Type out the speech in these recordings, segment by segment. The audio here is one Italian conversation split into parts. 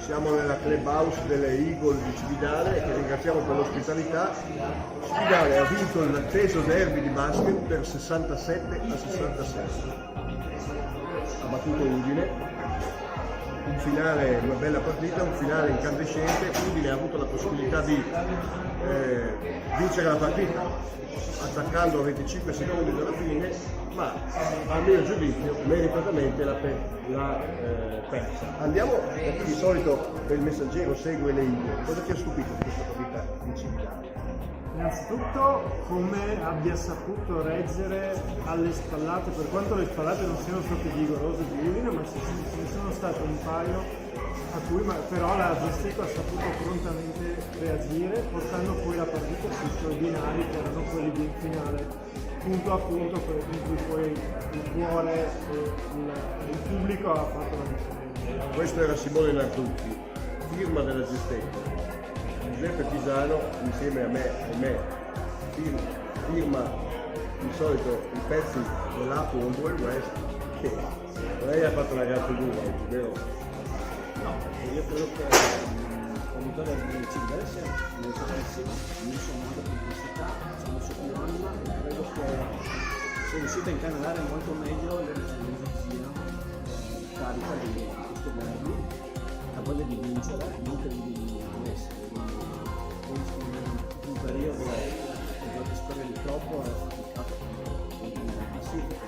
Siamo nella clubhouse delle Eagle di Cividale, che ringraziamo per l'ospitalità. Cividale ha vinto l'atteso derby di basket per 67-66. Ha battuto Udine. Un finale, una bella partita, un finale incandescente. Udine ha avuto la possibilità di vincere la partita attaccando a 25 secondi dalla fine, ma a mio giudizio meritatamente l'ha persa. Andiamo da chi di solito per il Messaggero segue le Eagle. Cosa ti ha stupito di questa partita in Cividale? Innanzitutto come abbia saputo reggere alle spallate, per quanto le spallate non siano state vigorose di Udine, ma ce ne sono state un paio a cui però la Giusteco ha saputo prontamente reagire, portando poi la partita sui suoi binari, che erano quelli di finale, punto a punto, in cui poi il cuore e il pubblico ha fatto la differenza. Questo era Simone Narducci, firma della Giusteco. Giuseppe Pisano insieme a me firma di solito i pezzi dell'Apo on Duel West, che lei ha fatto una gran figura oggi, vero? No, io credo che la vittoria di Cividale sia molto bellissima, non sono molto pubblicità, c'è un suo più anima, credo che sia riuscita a incanalare molto meglio l'energia carica di questo derby, la voglia di vincere, non che di essere. Un periodo che scorre di troppo è faticato con la classifica,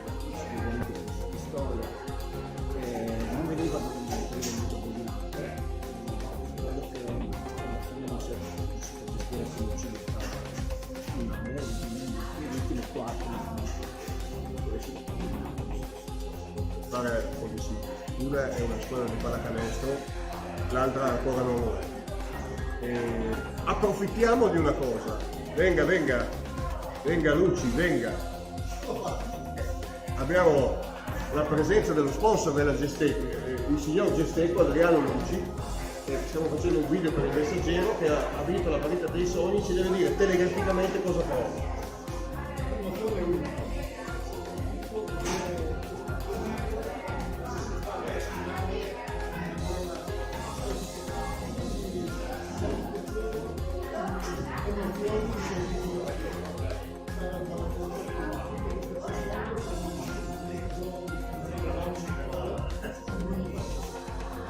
di storia, non veniva da un periodo combinato. Credo che alla fine non sia riuscito a gestire più lucidità finale, gli ultimi quarti non riesce Fare come sì. Una è una squadra di pallacanestro, l'altra ancora non lo è. Approfittiamo di una cosa, venga Luci, venga. Abbiamo la presenza dello sponsor della Giusteco, il signor Giusteco, Adriano Luci, che stiamo facendo un video per il Messaggero, che ha vinto la partita dei sogni, ci deve dire telegraficamente cosa prova.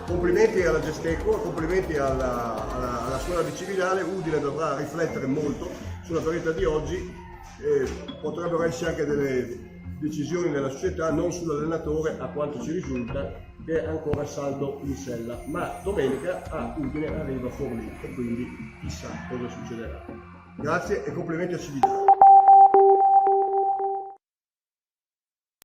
Complimenti alla Giusteco, complimenti alla scuola di Cividale. Udine dovrà riflettere molto sulla partita di oggi, potrebbero essere anche delle decisioni nella società, non sull'allenatore a quanto ci risulta, che è ancora saldo in sella, ma domenica a Udine arriva Forlì e quindi chissà cosa succederà. Grazie e complimenti a Cividale.